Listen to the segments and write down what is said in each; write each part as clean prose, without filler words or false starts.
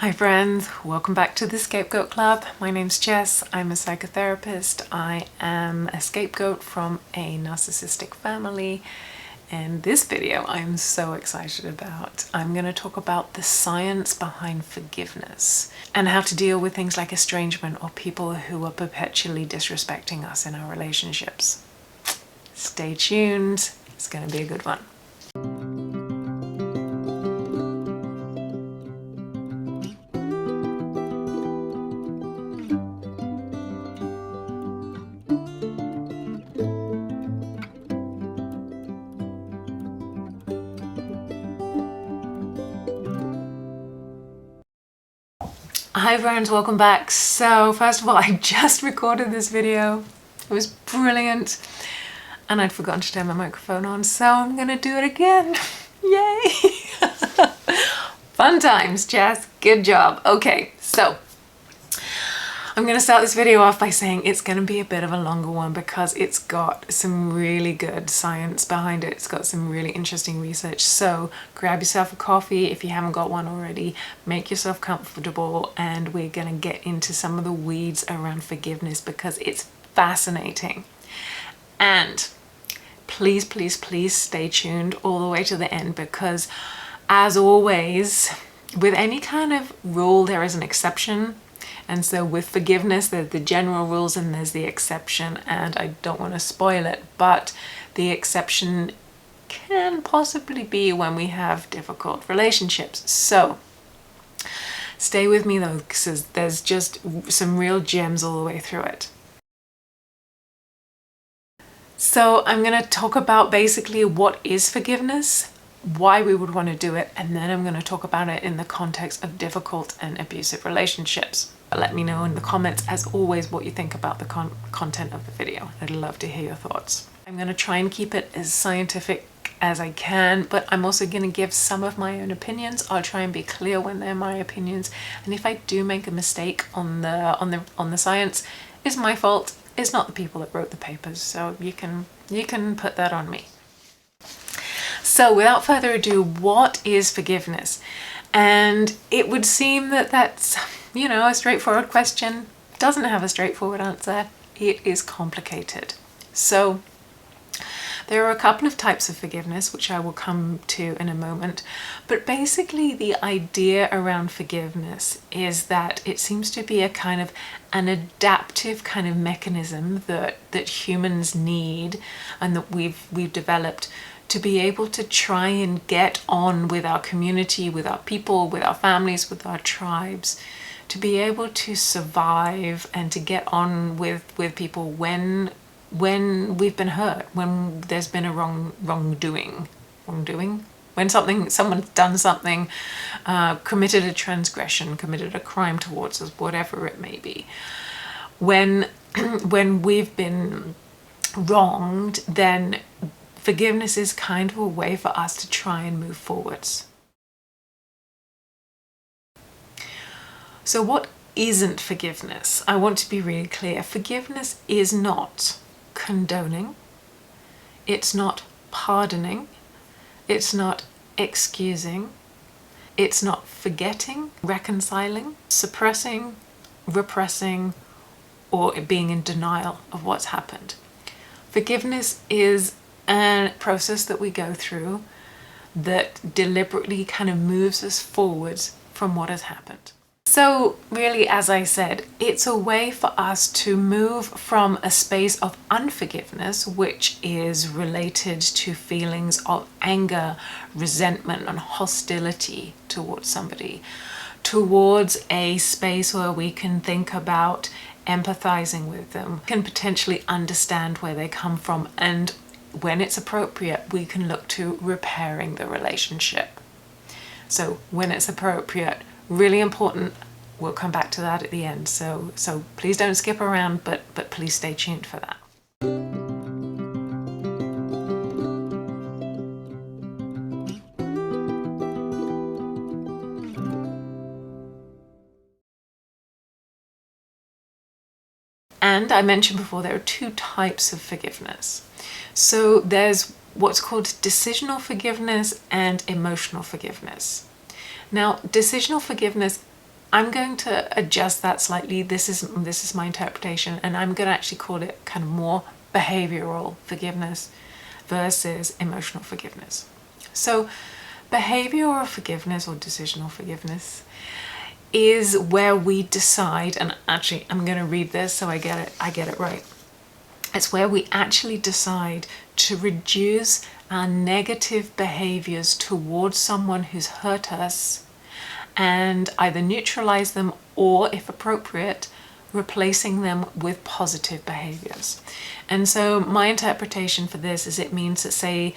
Hi friends, welcome back to the Scapegoat Club. My name's Jess, I'm a psychotherapist. I am a scapegoat from a narcissistic family. And this video I'm so excited about. I'm going to talk about the science behind forgiveness and how to deal with things like estrangement or people who are perpetually disrespecting us in our relationships. Stay tuned, it's going to be a good one. Hi friends, welcome back. So first of all, I just recorded this video. It was brilliant and I'd forgotten to turn my microphone on, so I'm gonna do it again. Yay! Fun times, Jess. Good job. Okay, so I'm going to start this video off by saying it's going to be a bit of a longer one because it's got some really good science behind it. It's got some really interesting research. So grab yourself a coffee if you haven't got one already, make yourself comfortable, and we're going to get into some of the weeds around forgiveness because it's fascinating. And please, please, please stay tuned all the way to the end because, as always, with any kind of rule, there is an exception. And so with forgiveness, there's the general rules and there's the exception, and I don't want to spoil it, but the exception can possibly be when we have difficult relationships. So stay with me though, because there's just some real gems all the way through it. So I'm going to talk about basically what is forgiveness, why we would want to do it, and then I'm going to talk about it in the context of difficult and abusive relationships. Let me know in the comments, as always, what you think about the content of the video. I'd love to hear your thoughts. I'm going to try and keep it as scientific as I can, but I'm also going to give some of my own opinions. I'll try and be clear when they're my opinions, and if I do make a mistake on the science, it's my fault. It's not the people that wrote the papers, so you can put that on me. So without further ado, what is forgiveness? And it would seem that that's, a straightforward question. Doesn't have a straightforward answer. It is complicated. So there are a couple of types of forgiveness, which I will come to in a moment. But basically the idea around forgiveness is that it seems to be a kind of an adaptive kind of mechanism that humans need and that we've developed to be able to try and get on with our community, with our people, with our families, with our tribes, to be able to survive and to get on with people when we've been hurt, when there's been a wrongdoing, when someone's done something, committed a transgression, committed a crime towards us, whatever it may be. When we've been wronged, then forgiveness is kind of a way for us to try and move forwards. So what isn't forgiveness? I want to be really clear. Forgiveness is not condoning. It's not pardoning. It's not excusing. It's not forgetting, reconciling, suppressing, repressing, or being in denial of what's happened. Forgiveness is a process that we go through that deliberately kind of moves us forwards from what has happened. So really, as I said, it's a way for us to move from a space of unforgiveness, which is related to feelings of anger, resentment, and hostility towards somebody, towards a space where we can think about empathizing with them, can potentially understand where they come from, and when it's appropriate, we can look to repairing the relationship. So when it's appropriate, really important. We'll come back to that at the end. So please don't skip around, but please stay tuned for that. And I mentioned before, there are two types of forgiveness. So there's what's called decisional forgiveness and emotional forgiveness. Now, decisional forgiveness I'm going to adjust that slightly. This is my interpretation, and I'm going to actually call it kind of more behavioral forgiveness versus emotional forgiveness. So behavioral forgiveness or decisional forgiveness is where we decide, and actually I'm going to read this so I get it right. It's where we actually decide to reduce our negative behaviors towards someone who's hurt us and either neutralize them or, if appropriate, replacing them with positive behaviors. And so my interpretation for this is it means that say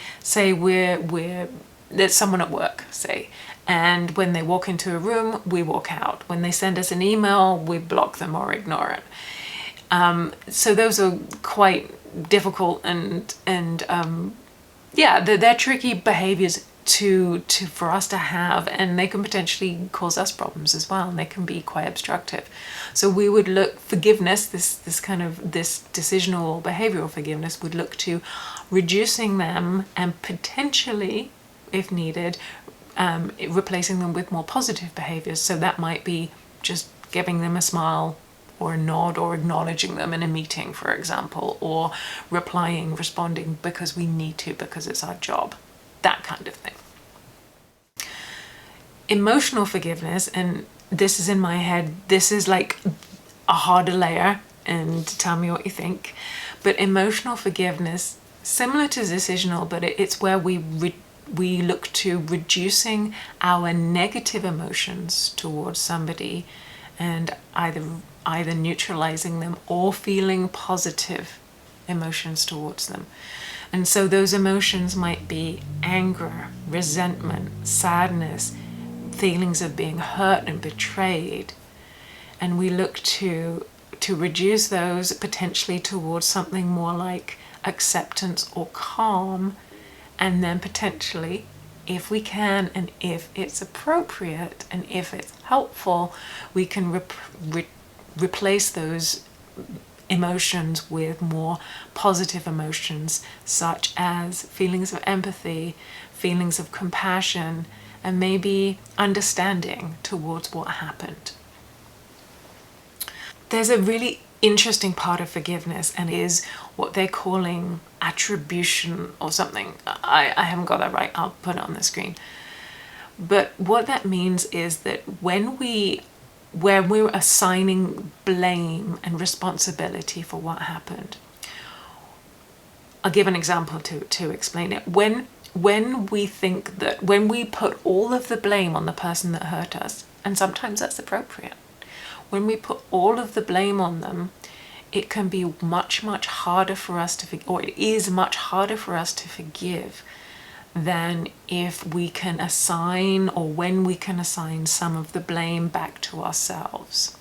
there's someone at work, say, and when they walk into a room, we walk out. When they send us an email, we block them or ignore it. So those are quite difficult and they're tricky behaviors for us to have, and they can potentially cause us problems as well, and they can be quite obstructive. So we would look forgiveness, this decisional or behavioral forgiveness would look to reducing them and potentially, if needed, replacing them with more positive behaviors. So that might be just giving them a smile or a nod, or acknowledging them in a meeting, for example, or responding because we need to, because it's our job, that kind of thing. Emotional forgiveness, and this is in my head, this is like a harder layer, and tell me what you think, but emotional forgiveness, similar to decisional, but it's where we look to reducing our negative emotions towards somebody and either neutralizing them or feeling positive emotions towards them. And so those emotions might be anger, resentment, sadness, feelings of being hurt and betrayed. And we look to reduce those potentially towards something more like acceptance or calm, and then potentially, if we can and if it's appropriate and if it's helpful, we can replace those emotions with more positive emotions, such as feelings of empathy, feelings of compassion, and maybe understanding towards what happened. There's a really interesting part of forgiveness, and is what they're calling attribution or something. I haven't got that right. I'll put it on the screen. But what that means is that when we're assigning blame and responsibility for what happened. I'll give an example to explain it. When we think that, when we put all of the blame on the person that hurt us, and sometimes that's appropriate, when we put all of the blame on them, it can be much harder for us to it is much harder for us to forgive than if we can assign, or when we can assign some of the blame back to ourselves.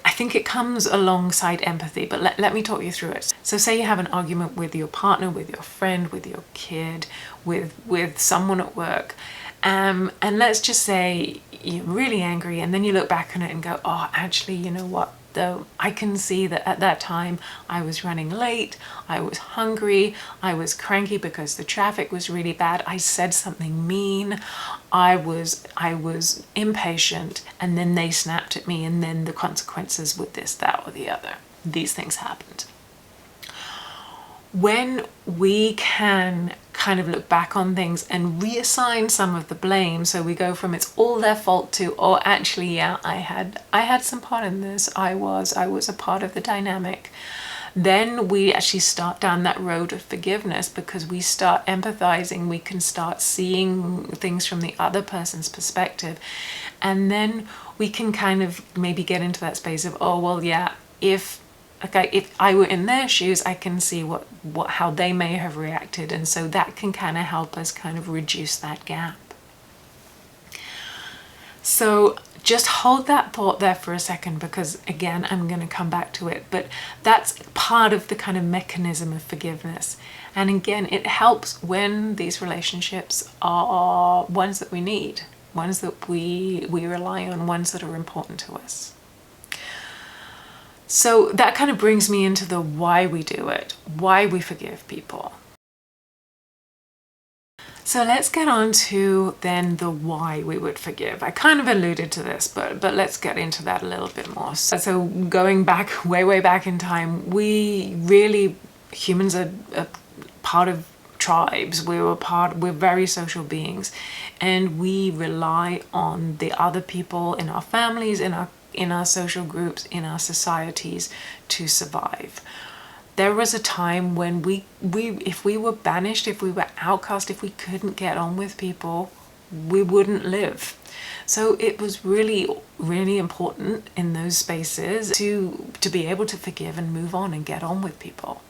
I think it comes alongside empathy, but let me talk you through it. So say you have an argument with your partner, with your friend, with your kid, with someone at work, and let's just say you're really angry, and then you look back on it and go, oh, actually, you know what? Though I can see that at that time I was running late, I was hungry, I was cranky because the traffic was really bad, I said something mean, I was impatient, and then they snapped at me, and then the consequences with this, that, or the other. These things happened. When we can kind of look back on things and reassign some of the blame, so we go from it's all their fault to, oh, actually, yeah, I had some part in this, I was a part of the dynamic, then we actually start down that road of forgiveness, because we start empathizing, we can start seeing things from the other person's perspective, and then we can kind of maybe get into that space of, oh, well, yeah, if I were in their shoes, I can see how they may have reacted, and so that can kind of help us kind of reduce that gap. So just hold that thought there for a second, because again, I'm going to come back to it, but that's part of the kind of mechanism of forgiveness. And again, it helps when these relationships are ones that we need, ones that we rely on, ones that are important to us. So that kind of brings me into the why we do it, why we forgive people. So let's get on to then the why we would forgive. I kind of alluded to this, but let's get into that a little bit more. So going back, way back in time, humans are part of tribes. We're very social beings, and we rely on the other people in our families, in our social groups, in our societies to survive. There was a time when if we were banished, if we were outcast, if we couldn't get on with people, we wouldn't live. So it was really, really important in those spaces to be able to forgive and move on and get on with people.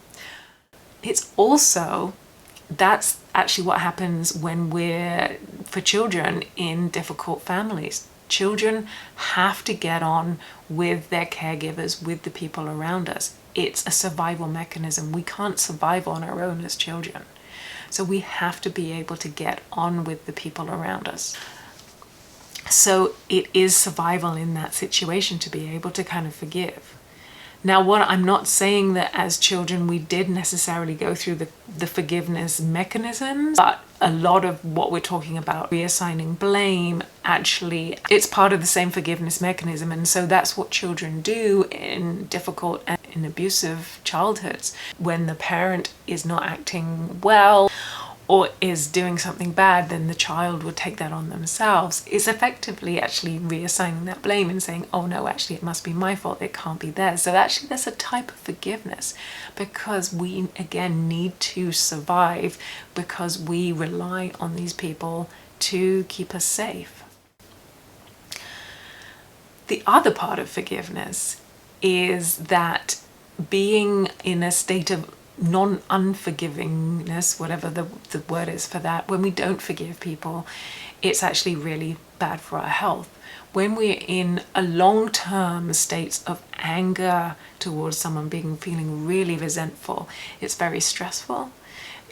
It's also, that's actually what happens when for children in difficult families. Children have to get on with their caregivers, with the people around us. It's a survival mechanism. We can't survive on our own as children. So we have to be able to get on with the people around us. So it is survival in that situation to be able to kind of forgive. Now, I'm not saying that as children we did necessarily go through the forgiveness mechanisms, but a lot of what we're talking about, reassigning blame, actually, it's part of the same forgiveness mechanism. And so that's what children do in difficult and in abusive childhoods. When the parent is not acting well or is doing something bad, then the child would take that on themselves. It's effectively actually reassigning that blame and saying, oh no, actually it must be my fault, it can't be theirs. So actually that's a type of forgiveness, because we again need to survive, because we rely on these people to keep us safe. The other part of forgiveness is that being in a state of non-unforgivingness, whatever the word is for that, when we don't forgive people, it's actually really bad for our health. When we're in a long-term state of anger towards someone, feeling really resentful, it's very stressful.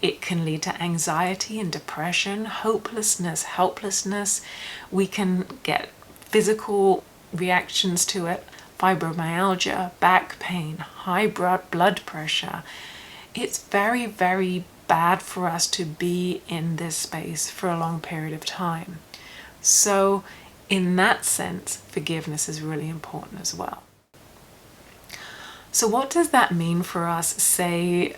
It can lead to anxiety and depression, hopelessness, helplessness. We can get physical reactions to it, fibromyalgia, back pain, high blood pressure. It's very, very bad for us to be in this space for a long period of time. So in that sense, forgiveness is really important as well. So what does that mean for us? Say,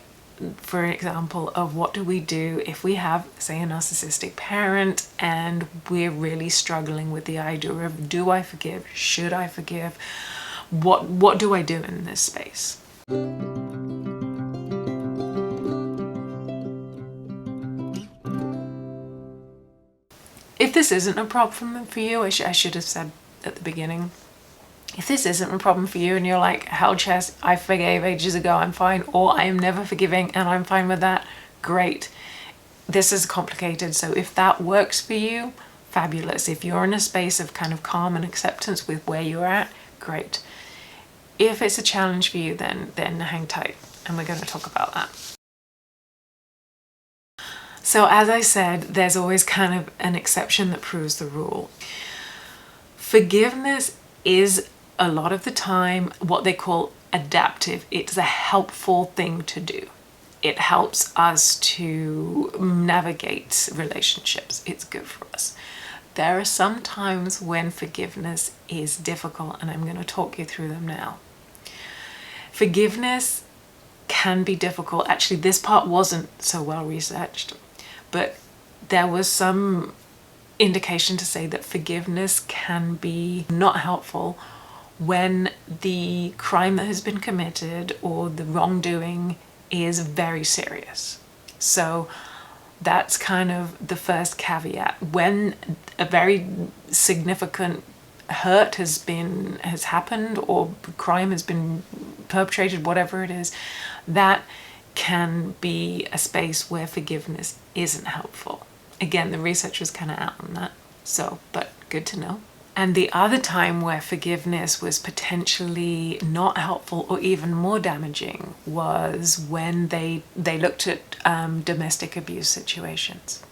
for example, of what do we do if we have, say, a narcissistic parent and we're really struggling with the idea of, do I forgive? Should I forgive? What do I do in this space? If this isn't a problem for you, I should have said at the beginning, if this isn't a problem for you and you're like, hell Chess, I forgave ages ago, I'm fine, or I am never forgiving and I'm fine with that, great. This is complicated, so if that works for you, fabulous. If you're in a space of kind of calm and acceptance with where you're at, great. If it's a challenge for you, then hang tight, and we're going to talk about that. So as I said, there's always kind of an exception that proves the rule. Forgiveness is a lot of the time what they call adaptive. It's a helpful thing to do. It helps us to navigate relationships. It's good for us. There are some times when forgiveness is difficult, and I'm going to talk you through them now. Forgiveness can be difficult. Actually, this part wasn't so well researched, but there was some indication to say that forgiveness can be not helpful when the crime that has been committed or the wrongdoing is very serious. So that's kind of the first caveat. When a very significant hurt has happened or crime has been perpetrated, whatever it is, that can be a space where forgiveness isn't helpful. Again, the research was kind of out on that, but good to know. And the other time where forgiveness was potentially not helpful or even more damaging was when they looked at domestic abuse situations.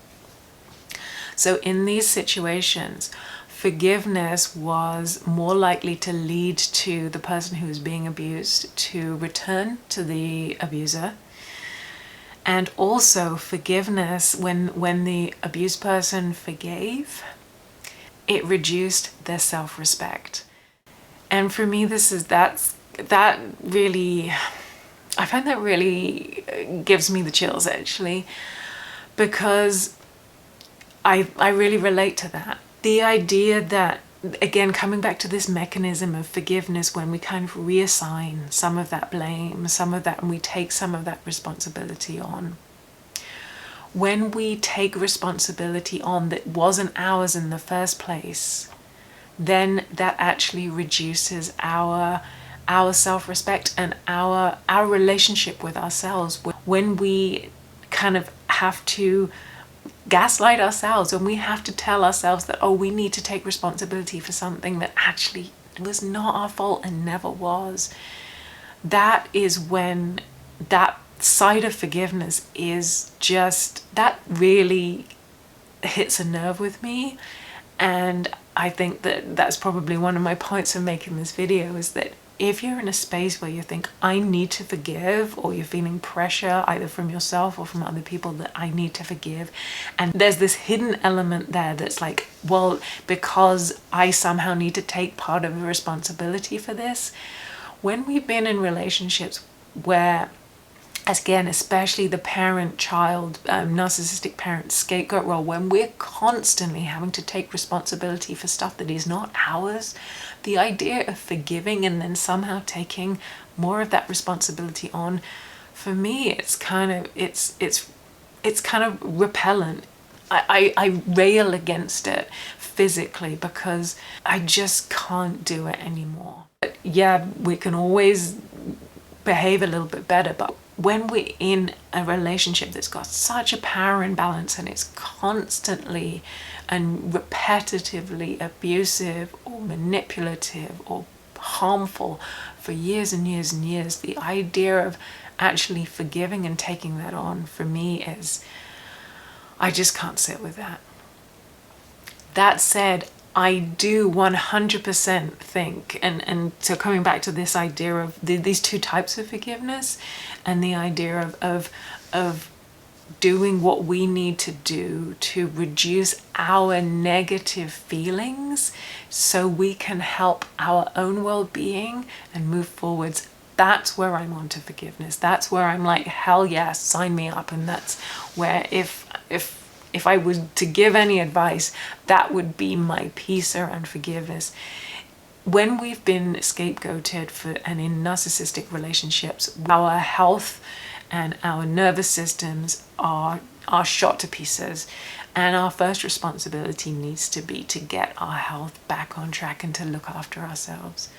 So in these situations, forgiveness was more likely to lead to the person who was being abused to return to the abuser And also forgiveness, when the abused person forgave, it reduced their self-respect. And for me, that really, I find that really gives me the chills, actually, because I really relate to that. The idea that, again, coming back to this mechanism of forgiveness, when we kind of reassign some of that blame, some of that, and we take some of that responsibility on. When we take responsibility on that wasn't ours in the first place, then that actually reduces our self-respect and our relationship with ourselves. When we kind of have to gaslight ourselves, and we have to tell ourselves that, oh, we need to take responsibility for something that actually was not our fault and never was, that is when that side of forgiveness is just, that really hits a nerve with me. And I think that that's probably one of my points of making this video, is that if you're in a space where you think, I need to forgive, or you're feeling pressure either from yourself or from other people that I need to forgive, and there's this hidden element there that's like, well, because I somehow need to take part of the responsibility for this. When we've been in relationships where, again, especially the parent-child, narcissistic parent scapegoat role, when we're constantly having to take responsibility for stuff that is not ours, the idea of forgiving and then somehow taking more of that responsibility on, for me, it's kind of repellent. I rail against it physically because I just can't do it anymore. But yeah, we can always behave a little bit better, but when we're in a relationship that's got such a power imbalance and it's constantly and repetitively abusive or manipulative or harmful for years and years and years, the idea of actually forgiving and taking that on, for me, is, I just can't sit with that. That said, I do 100% think, and so coming back to this idea of these two types of forgiveness, and the idea of doing what we need to do to reduce our negative feelings so we can help our own well-being and move forwards. That's where I'm on to forgiveness. That's where I'm like, hell yes, sign me up. And that's where if I was to give any advice, that would be my piece around forgiveness. When we've been scapegoated and in narcissistic relationships, our health and our nervous systems are shot to pieces. And our first responsibility needs to be to get our health back on track and to look after ourselves.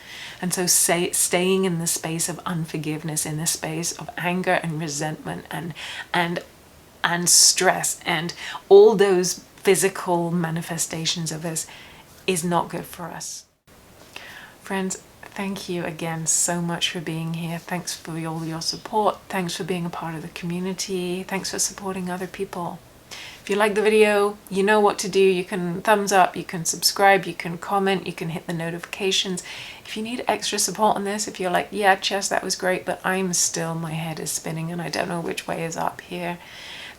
And so staying in the space of unforgiveness, in the space of anger and resentment and stress and all those physical manifestations of us is not good for us. Friends, thank you again so much for being here. Thanks for all your support. Thanks for being a part of the community. Thanks for supporting other people. If you like the video, you know what to do. You can thumbs up, you can subscribe, you can comment, you can hit the notifications. If you need extra support on this, if you're like, yeah, Chess, that was great, but my head is spinning and I don't know which way is up here,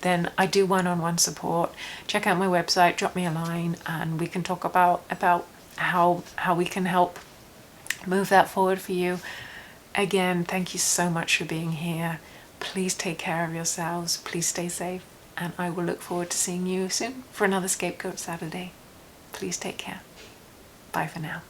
then I do one-on-one support. Check out my website, drop me a line, and we can talk about how we can help move that forward for you. Again, thank you so much for being here. Please take care of yourselves. Please stay safe. And I will look forward to seeing you soon for another Scapegoat Saturday. Please take care. Bye for now.